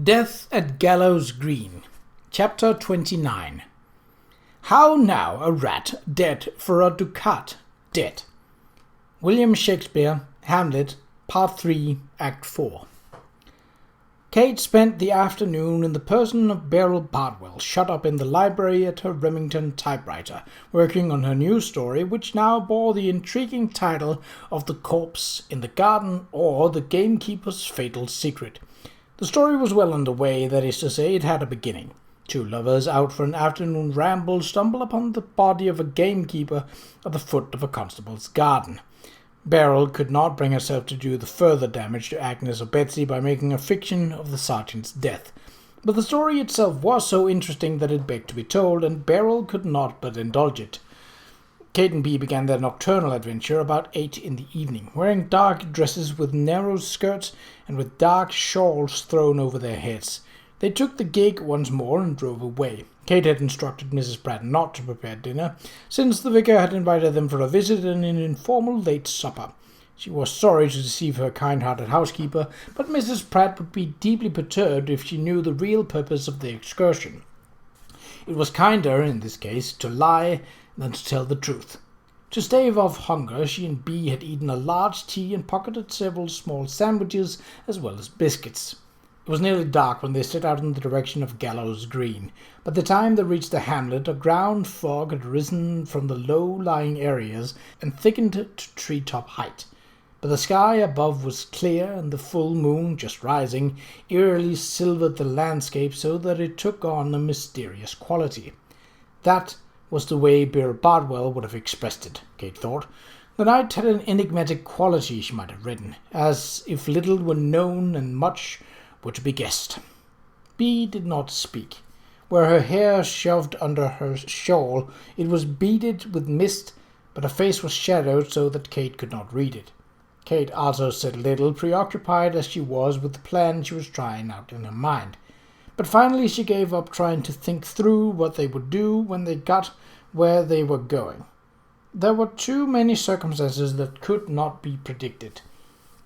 Death at Gallows Green. Chapter 29. How now a rat dead for a ducat dead. William Shakespeare, Hamlet, Part 3, Act 4. Kate spent the afternoon in the person of Beryl Bardwell, shut up in the library at her Remington typewriter, working on her new story, which now bore the intriguing title of The Corpse in the Garden, or The Gamekeeper's Fatal Secret. The story was well underway, that is to say, it had a beginning. Two lovers out for an afternoon ramble stumble upon the body of a gamekeeper at the foot of a constable's garden. Beryl could not bring herself to do the further damage to Agnes or Betsy by making a fiction of the sergeant's death. But the story itself was so interesting that it begged to be told, and Beryl could not but indulge it. Kate and Bee began their nocturnal adventure about 8 in the evening, wearing dark dresses with narrow skirts and with dark shawls thrown over their heads. They took the gig once more and drove away. Kate had instructed Mrs. Pratt not to prepare dinner, since the vicar had invited them for a visit and an informal late supper. She was sorry to deceive her kind-hearted housekeeper, but Mrs. Pratt would be deeply perturbed if she knew the real purpose of the excursion. It was kinder, in this case, to lie than to tell the truth. To stave off hunger, she and Bee had eaten a large tea and pocketed several small sandwiches as well as biscuits. It was nearly dark when they set out in the direction of Gallows Green. By the time they reached the hamlet, a ground fog had risen from the low-lying areas and thickened to tree-top height. But the sky above was clear, and the full moon, just rising, eerily silvered the landscape so that it took on a mysterious quality. That was the way Beryl Bardwell would have expressed it, Kate thought. The night had an enigmatic quality, she might have written, as if little were known and much were to be guessed. Bee did not speak. Where her hair shoved under her shawl, it was beaded with mist, but her face was shadowed so that Kate could not read it. Kate also said little, preoccupied as she was with the plan she was trying out in her mind. But finally she gave up trying to think through what they would do when they got where they were going. There were too many circumstances that could not be predicted.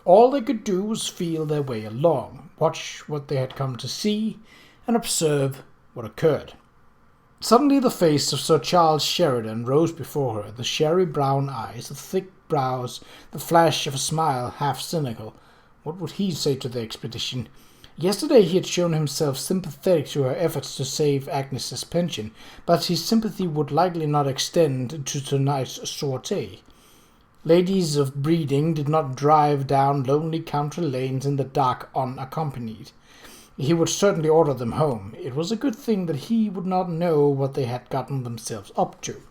All they could do was feel their way along, watch what they had come to see, and observe what occurred. Suddenly the face of Sir Charles Sheridan rose before her, the sherry-brown eyes, the thick brows, the flash of a smile half cynical. What would he say to the expedition? Yesterday he had shown himself sympathetic to her efforts to save Agnes's pension, but his sympathy would likely not extend to tonight's sortie. Ladies of breeding did not drive down lonely country lanes in the dark unaccompanied. He would certainly order them home. It was a good thing that he would not know what they had gotten themselves up to.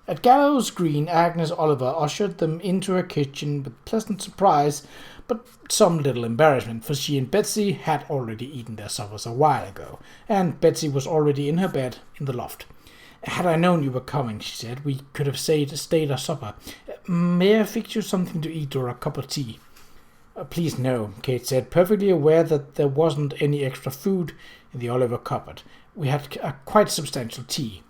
At Gallows Green, Agnes Oliver ushered them into her kitchen with pleasant surprise, but some little embarrassment, for she and Betsy had already eaten their suppers a while ago, and Betsy was already in her bed in the loft. "Had I known you were coming," she said, "we could have stayed our supper. May I fix you something to eat or a cup of tea?" "Please no," Kate said, perfectly aware that there wasn't any extra food in the Oliver cupboard. "We had a quite substantial tea."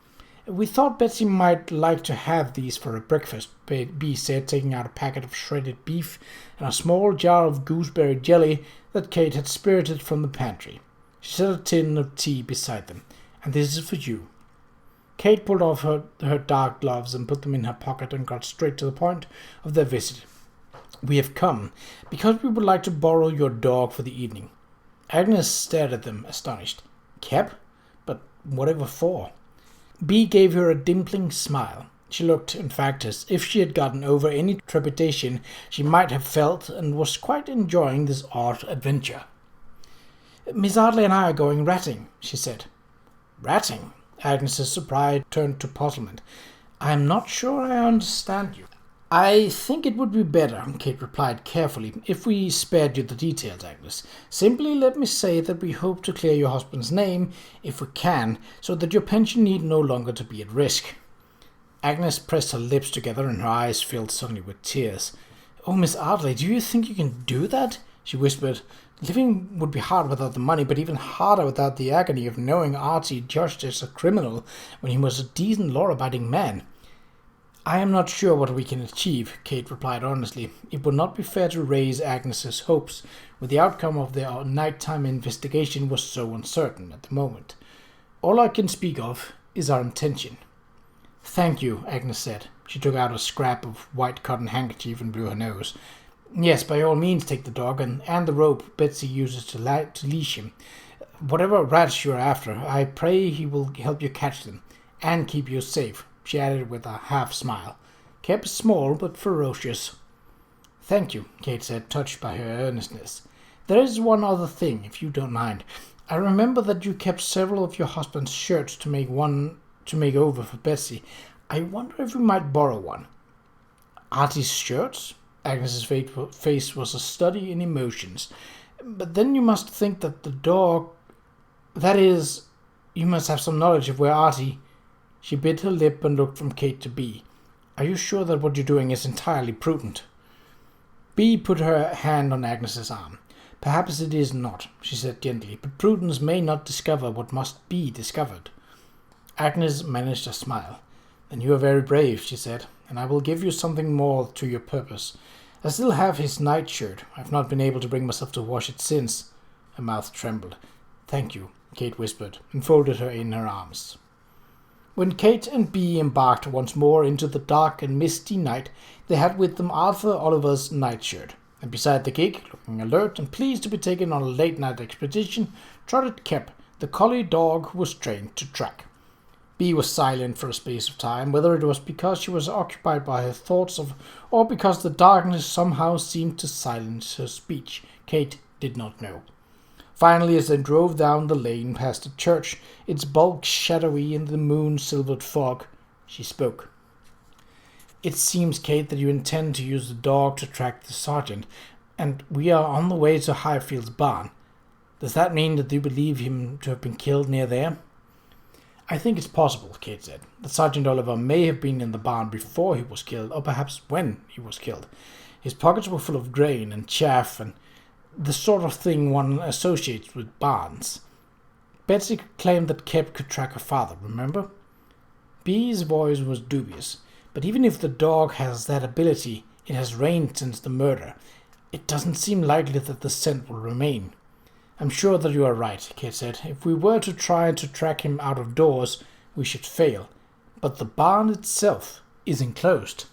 "We thought Betsy might like to have these for her breakfast," Bee said, taking out a packet of shredded beef and a small jar of gooseberry jelly that Kate had spirited from the pantry. She set a tin of tea beside them. "And this is for you." Kate pulled off her dark gloves and put them in her pocket and got straight to the point of their visit. "We have come because we would like to borrow your dog for the evening." Agnes stared at them, astonished. "Kep? But whatever for?" Bee gave her a dimpling smile. She looked, in fact, as if she had gotten over any trepidation she might have felt and was quite enjoying this odd adventure. "Miss Ardley and I are going ratting," she said. "Ratting?" Agnes's surprise turned to puzzlement. "I am not sure I understand you." "I think it would be better," Kate replied carefully, "if we spared you the details, Agnes. Simply let me say that we hope to clear your husband's name, if we can, so that your pension need no longer to be at risk." Agnes pressed her lips together and her eyes filled suddenly with tears. "Oh, Miss Ardley, do you think you can do that?" she whispered. "Living would be hard without the money, but even harder without the agony of knowing Archie judged as a criminal when he was a decent law-abiding man." I am not sure what we can achieve, Kate replied honestly. It would not be fair to raise Agnes's hopes, when the outcome of their nighttime investigation was so uncertain at the moment. All I can speak of is our intention. Thank you, Agnes said. She took out a scrap of white cotton handkerchief and blew her nose. Yes, by all means take the dog, and the rope Betsy uses to leash him. Whatever rats you are after, I pray he will help you catch them, and keep you safe, she added with a half-smile. Kept small but ferocious. Thank you, Kate said, touched by her earnestness. There is one other thing, if you don't mind. I remember that you kept several of your husband's shirts to make over for Betsy. I wonder if we might borrow one. Artie's shirts? Agnes's face was a study in emotions. But then you must think that the dog... That is, you must have some knowledge of where Artie... She bit her lip and looked from Kate to Bea. Are you sure that what you're doing is entirely prudent? Bea put her hand on Agnes's arm. Perhaps it is not, she said gently, but prudence may not discover what must be discovered. Agnes managed a smile. Then you are very brave, she said, and I will give you something more to your purpose. I still have his nightshirt. I have not been able to bring myself to wash it since. Her mouth trembled. Thank you, Kate whispered, and folded her in her arms. When Kate and Bea embarked once more into the dark and misty night, they had with them Arthur Oliver's nightshirt, and beside the gig, looking alert and pleased to be taken on a late-night expedition, trotted Kep, the collie dog who was trained to track. Bea was silent for a space of time, whether it was because she was occupied by her thoughts or because the darkness somehow seemed to silence her speech. Kate did not know. Finally, as they drove down the lane past the church, its bulk shadowy in the moon-silvered fog, she spoke. It seems, Kate, that you intend to use the dog to track the sergeant, and we are on the way to Highfield's barn. Does that mean that you believe him to have been killed near there? I think it's possible, Kate said, that Sergeant Oliver may have been in the barn before he was killed, or perhaps when he was killed. His pockets were full of grain and chaff and the sort of thing one associates with barns. Betsy claimed that Kep could track her father, remember? Bea's voice was dubious, but even if the dog has that ability, it has reigned since the murder. It doesn't seem likely that the scent will remain. I'm sure that you are right, Kate said. If we were to try to track him out of doors, we should fail. But the barn itself is enclosed.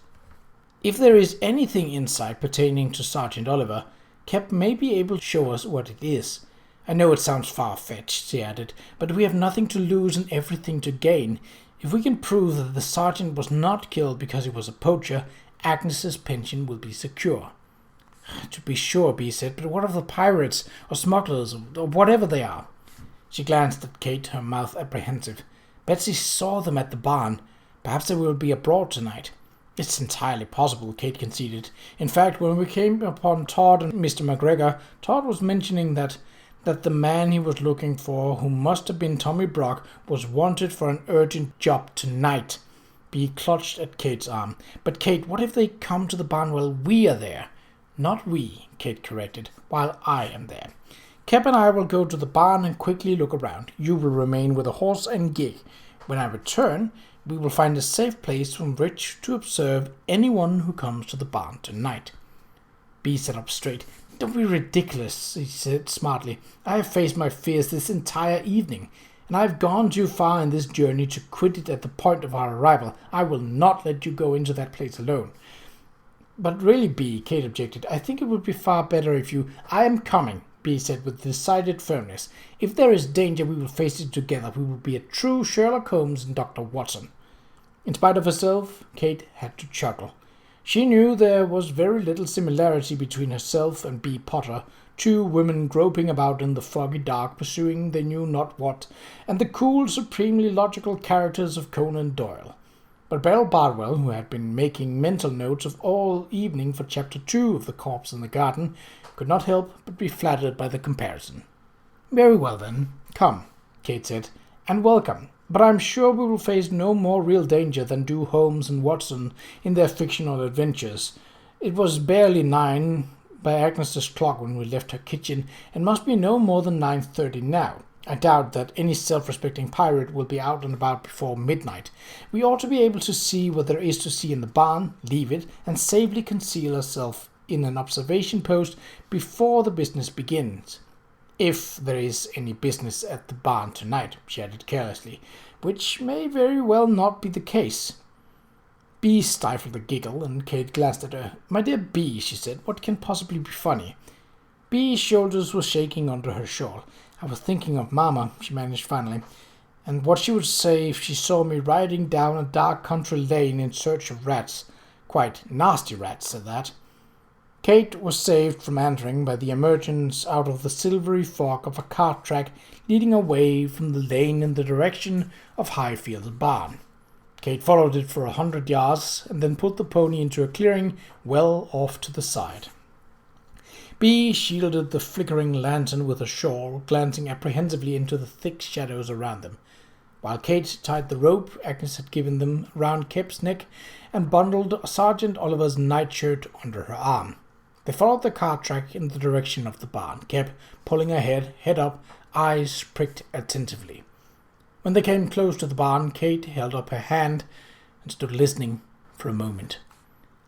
If there is anything inside pertaining to Sergeant Oliver, Kep may be able to show us what it is. I know it sounds far-fetched, she added, but we have nothing to lose and everything to gain. If we can prove that the sergeant was not killed because he was a poacher, Agnes's pension will be secure. To be sure, Bea said, but what of the pirates or smugglers or whatever they are? She glanced at Kate, her mouth apprehensive. Betsy saw them at the barn. Perhaps they will be abroad tonight. It's entirely possible, Kate conceded. In fact, when we came upon Todd and Mr. McGregor, Todd was mentioning that the man he was looking for, who must have been Tommy Brock, was wanted for an urgent job tonight. Bea clutched at Kate's arm. But Kate, what if they come to the barn while we are there? Not we, Kate corrected, while I am there. Kep and I will go to the barn and quickly look around. You will remain with the horse and gig. When I return, we will find a safe place from which to observe anyone who comes to the barn tonight. Bea sat up straight. Don't be ridiculous, he said smartly. I have faced my fears this entire evening, and I have gone too far in this journey to quit it at the point of our arrival. I will not let you go into that place alone. But really, Bea, Kate objected, I think it would be far better if you... I am coming, Bea said with decided firmness. If there is danger, we will face it together. We will be a true Sherlock Holmes and Dr. Watson. In spite of herself, Kate had to chuckle. She knew there was very little similarity between herself and Bea Potter, two women groping about in the foggy dark, pursuing they knew not what, and the cool, supremely logical characters of Conan Doyle. But Belle Bardwell, who had been making mental notes of all evening for Chapter 2 of The Corpse in the Garden, could not help but be flattered by the comparison. Very well, then. Come, Kate said, and welcome. But I'm sure we will face no more real danger than do Holmes and Watson in their fictional adventures. It was barely 9 by Agnes's clock when we left her kitchen, and must be no more than 9:30 now. I doubt that any self-respecting pirate will be out and about before midnight. We ought to be able to see what there is to see in the barn, leave it, and safely conceal ourselves in an observation post before the business begins. If there is any business at the barn tonight, she added carelessly, which may very well not be the case. Bee stifled a giggle, and Kate glanced at her. "My dear Bee," she said, "what can possibly be funny?" Bee's shoulders were shaking under her shawl. "I was thinking of Mama," she managed finally, "and what she would say if she saw me riding down a dark country lane in search of rats. Quite nasty rats, at that." Kate was saved from answering by the emergence out of the silvery fog of a cart track leading away from the lane in the direction of Highfield's barn. Kate followed it for 100 yards and then put the pony into a clearing well off to the side. Bee shielded the flickering lantern with a shawl, glancing apprehensively into the thick shadows around them, while Kate tied the rope Agnes had given them round Kep's neck and bundled Sergeant Oliver's nightshirt under her arm. They followed the cart track in the direction of the barn, Kep pulling ahead, head up, eyes pricked attentively. When they came close to the barn, Kate held up her hand and stood listening for a moment.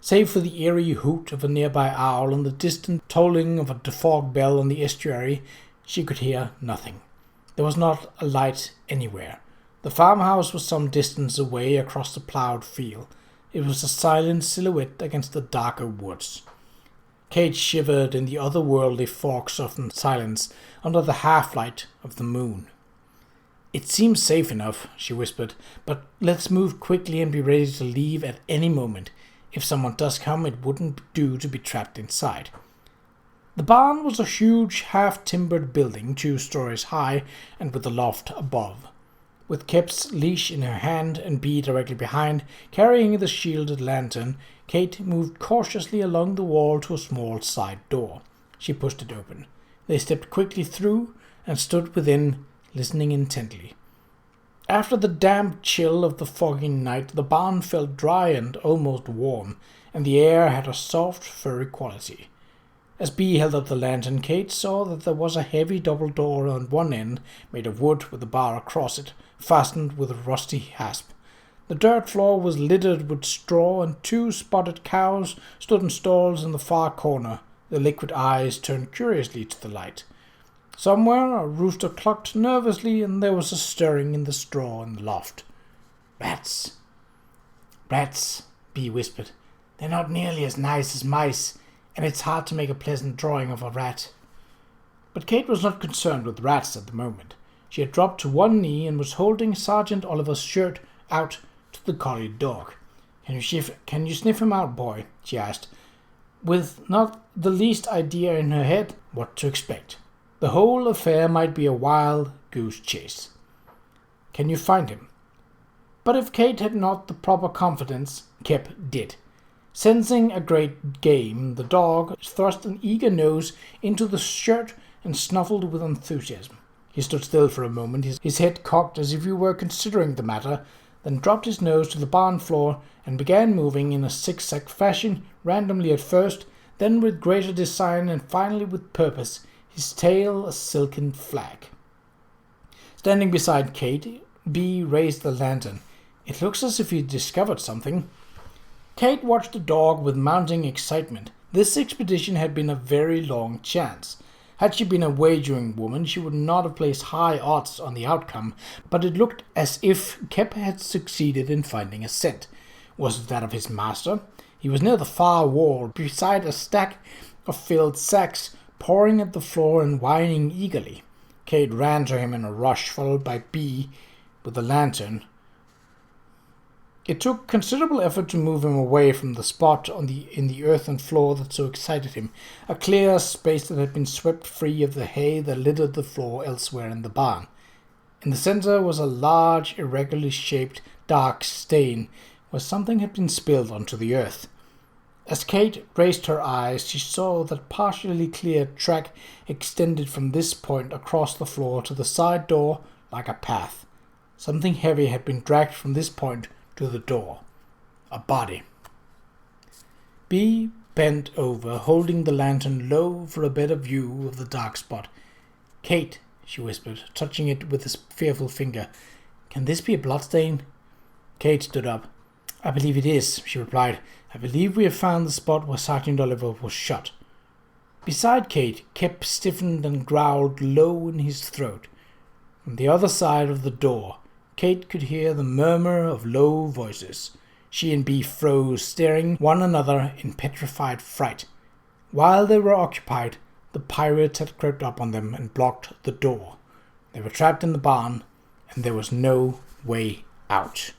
Save for the eerie hoot of a nearby owl and the distant tolling of a fog bell on the estuary, she could hear nothing. There was not a light anywhere. The farmhouse was some distance away across the ploughed field. It was a silent silhouette against the darker woods. Kate shivered in the otherworldly fog-softened silence under the half-light of the moon. "It seems safe enough," she whispered, "but let's move quickly and be ready to leave at any moment. If someone does come, it wouldn't do to be trapped inside." The barn was a huge, half-timbered building, 2 stories high and with a loft above. With Kep's leash in her hand and Bee directly behind, carrying the shielded lantern, Kate moved cautiously along the wall to a small side door. She pushed it open. They stepped quickly through and stood within, listening intently. After the damp chill of the foggy night, the barn felt dry and almost warm, and the air had a soft, furry quality. As Bee held up the lantern, Kate saw that there was a heavy double door on one end, made of wood with a bar across it, fastened with a rusty hasp. The dirt floor was littered with straw, and 2 spotted cows stood in stalls in the far corner, their liquid eyes turned curiously to the light. Somewhere a rooster clucked nervously, and there was a stirring in the straw in the loft. "Rats, rats," Bee whispered. "They're not nearly as nice as mice, and it's hard to make a pleasant drawing of a rat." But Kate was not concerned with rats at the moment. She had dropped to one knee and was holding Sergeant Oliver's shirt out to the collie dog. Can you sniff him out, boy?" she asked, with not the least idea in her head what to expect. The whole affair might be a wild goose chase. "Can you find him?" But if Kate had not the proper confidence, Kep did. Sensing a great game, the dog thrust an eager nose into the shirt and snuffled with enthusiasm. He stood still for a moment, his head cocked as if he were considering the matter, then dropped his nose to the barn floor and began moving in a zigzag fashion, randomly at first, then with greater design and finally with purpose, his tail a silken flag. Standing beside Kate, Bee raised the lantern. "It looks as if he discovered something." Kate watched the dog with mounting excitement. This expedition had been a very long chance. Had she been a wagering woman, she would not have placed high odds on the outcome, but it looked as if Kep had succeeded in finding a scent. Was it that of his master? He was near the far wall, beside a stack of filled sacks, pouring at the floor and whining eagerly. Kate ran to him in a rush, followed by Bee with the lantern. It took considerable effort to move him away from the spot in the earthen floor that so excited him, a clear space that had been swept free of the hay that littered the floor elsewhere in the barn. In the center was a large, irregularly shaped, dark stain, where something had been spilled onto the earth. As Kate raised her eyes, she saw that partially cleared track extended from this point across the floor to the side door like a path. Something heavy had been dragged from this point to the door. A body. Bee bent over, holding the lantern low for a better view of the dark spot. "Kate," she whispered, touching it with a fearful finger. "Can this be a bloodstain?" Kate stood up. "I believe it is," she replied. "I believe we have found the spot where Sergeant Oliver was shot." Beside Kate, Kep stiffened and growled low in his throat. From the other side of the door, Kate could hear the murmur of low voices. She and Bee froze, staring one another in petrified fright. While they were occupied, the pirates had crept up on them and blocked the door. They were trapped in the barn, and there was no way out.